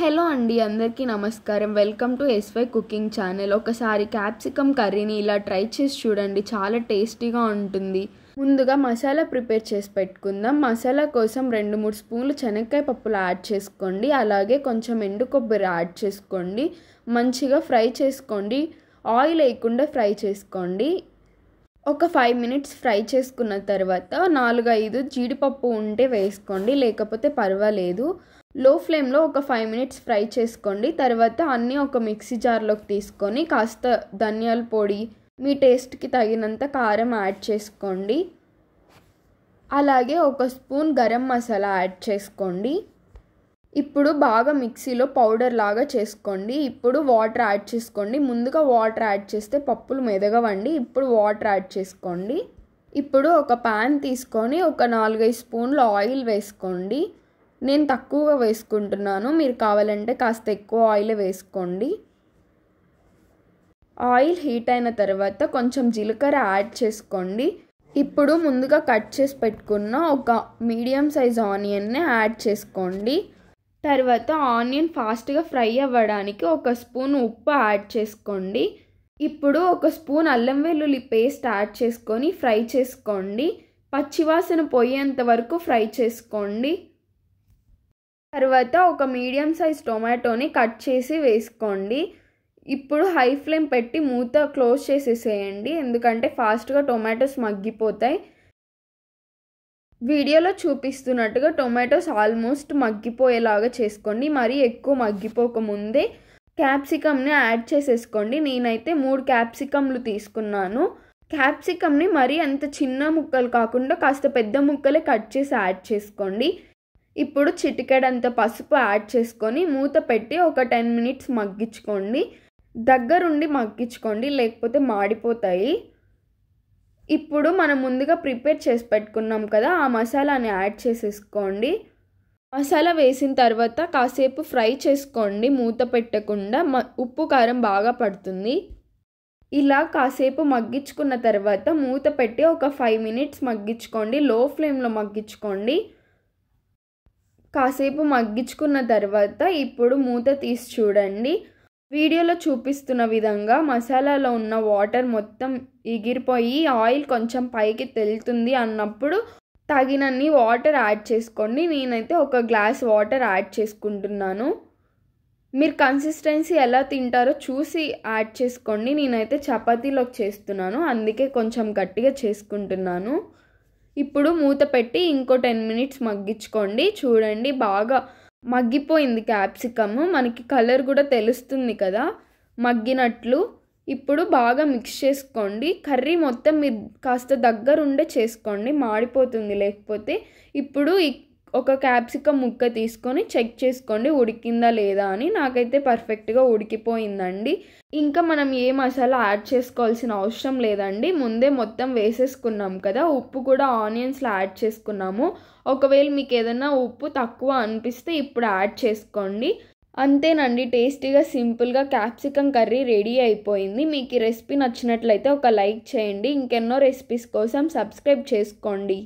Hello అండి, అందరికీ నమస్కారం. Welcome to SY cooking channel. ఒకసారి క్యాప్సికమ్ కర్రీని ఇలా ట్రై చేసి చూడండి, చాలా టేస్టీగా ఉంటుంది. ముందుగా మసాలా ప్రిపేర్ చేసి పెట్టుకుందాం. మసాలా కోసం 2-3 స్పూన్లు శనక్కాయ పప్పులు యాడ్ చేసుకోండి. అలాగే కొంచెం ఎండు కొబ్బరి యాడ్ చేసుకోండి. మంచిగా ఫ్రై చేసుకోండి. ఆయిల్ వేయకుండా ఫ్రై చేసుకోండి. ఒక 5 మినిట్స్ ఫ్రై చేసుకున్న తర్వాత 4-5 జీడిపప్పు ఉంటే వేసుకోండి, లేకపోతే పర్వాలేదు. లో ఫ్లేమ్లో ఒక 5 మినిట్స్ ఫ్రై చేసుకోండి. తర్వాత అన్నీ ఒక మిక్సీ జార్లోకి తీసుకొని కాస్త ధనియాల పొడి, మీ టేస్ట్కి తగినంత కారం యాడ్ చేసుకోండి. అలాగే 1 స్పూన్ గరం మసాలా యాడ్ చేసుకోండి. ఇప్పుడు బాగా మిక్సీలో పౌడర్ లాగా చేసుకోండి. ఇప్పుడు వాటర్ యాడ్ చేసుకోండి. ముందుగా వాటర్ యాడ్ చేస్తే పప్పులు మెదగవండి. ఇప్పుడు వాటర్ యాడ్ చేసుకోండి. ఇప్పుడు ఒక ప్యాన్ తీసుకొని ఒక 4-5 స్పూన్లు ఆయిల్ వేసుకోండి. నేను తక్కువగా వేసుకుంటున్నాను, మీరు కావాలంటే కాస్త ఎక్కువ ఆయిల్ వేసుకోండి. ఆయిల్ హీట్ అయిన తర్వాత కొంచెం జీలకర్ర యాడ్ చేసుకోండి. ఇప్పుడు ముందుగా కట్ చేసి పెట్టుకున్న ఒక మీడియం సైజ్ ఆనియన్ని యాడ్ చేసుకోండి. తర్వాత ఆనియన్ ఫాస్ట్గా ఫ్రై అవ్వడానికి 1 స్పూన్ ఉప్పు యాడ్ చేసుకోండి. ఇప్పుడు 1 స్పూన్ అల్లం వెల్లుల్లి పేస్ట్ యాడ్ చేసుకొని ఫ్రై చేసుకోండి. పచ్చివాసన పోయేంత వరకు ఫ్రై చేసుకోండి. తర్వాత ఒక మీడియం సైజ్ టొమాటోని కట్ చేసి వేసుకోండి. ఇప్పుడు హై ఫ్లేమ్ పెట్టి మూత క్లోజ్ చేసేసేయండి, ఎందుకంటే ఫాస్ట్గా టొమాటోస్ మగ్గిపోతాయి. వీడియోలో చూపిస్తున్నట్టుగా టొమాటోస్ ఆల్మోస్ట్ మగ్గిపోయేలాగా చేసుకోండి. మరీ ఎక్కువ మగ్గిపోకముందే క్యాప్సికమ్ని యాడ్ చేసేసుకోండి. నేనైతే 3 క్యాప్సికమ్లు తీసుకున్నాను. క్యాప్సికమ్ని మరీ అంత చిన్న ముక్కలు కాకుండా కాస్త పెద్ద ముక్కలే కట్ చేసి యాడ్ చేసుకోండి. ఇప్పుడు చిటికెడంత పసుపు యాడ్ చేసుకొని మూత పెట్టి ఒక 10 మినిట్స్ మగ్గించుకోండి. దగ్గరుండి మగ్గించుకోండి, లేకపోతే మాడిపోతాయి. ఇప్పుడు మనం ముందుగా ప్రిపేర్ చేసి పెట్టుకున్నాం కదా, ఆ మసాలాని యాడ్ చేసేసుకోండి. మసాలా వేసిన తర్వాత కాసేపు ఫ్రై చేసుకోండి, మూత పెట్టకుండా. ఉప్పు కారం బాగా పడుతుంది. ఇలా కాసేపు మగ్గించుకున్న తర్వాత మూత పెట్టి ఒక 5 మినిట్స్ మగ్గించుకోండి. లో ఫ్లేమ్లో మగ్గించుకోండి. కాసేపు మగ్గించుకున్న తర్వాత ఇప్పుడు మూత తీసి చూడండి. వీడియోలో చూపిస్తున్న విధంగా మసాలాలో ఉన్న వాటర్ మొత్తం ఎగిరిపోయి ఆయిల్ కొంచెం పైకి తేలుతుంది అన్నప్పుడు తగినన్ని వాటర్ యాడ్ చేసుకోండి. నేనైతే 1 గ్లాస్ వాటర్ యాడ్ చేసుకుంటున్నాను. మీరు కన్సిస్టెన్సీ ఎలా తింటారో చూసి యాడ్ చేసుకోండి. నేనైతే చపాతీలోకి చేస్తున్నాను, అందుకే కొంచెం గట్టిగా చేసుకుంటున్నాను. ఇప్పుడు మూత పెట్టి ఇంకో 10 మినిట్స్ మగ్గించుకోండి. చూడండి, బాగా మగ్గిపోయింది క్యాప్సికమ్. మనకి కలర్ కూడా తెలుస్తుంది కదా మగ్గినట్లు. ఇప్పుడు బాగా మిక్స్ చేసుకోండి. కర్రీ మొత్తం మీరు కాస్త దగ్గరుండే చేసుకోండి, మాడిపోతుంది లేకపోతే. ఇప్పుడు ఒక క్యాప్సికమ్ ముక్క తీసుకొని చెక్ చేసుకోండి ఉడికిందా లేదా అని. నాకైతే పర్ఫెక్ట్గా ఉడికిపోయిందండి. ఇంకా మనం ఏ మసాలా యాడ్ చేసుకోవాల్సిన అవసరం లేదండి, ముందే మొత్తం వేసేసుకున్నాం కదా. ఉప్పు కూడా ఆనియన్స్లో యాడ్ చేసుకున్నాము. ఒకవేళ మీకు ఏదైనా ఉప్పు తక్కువ అనిపిస్తే ఇప్పుడు యాడ్ చేసుకోండి. అంతేనండి, టేస్టీగా సింపుల్గా క్యాప్సికమ్ కర్రీ రెడీ అయిపోయింది. మీకు ఈ రెసిపీ నచ్చినట్లయితే ఒక లైక్ చేయండి. ఇంకెన్నో రెసిపీస్ కోసం సబ్స్క్రైబ్ చేసుకోండి.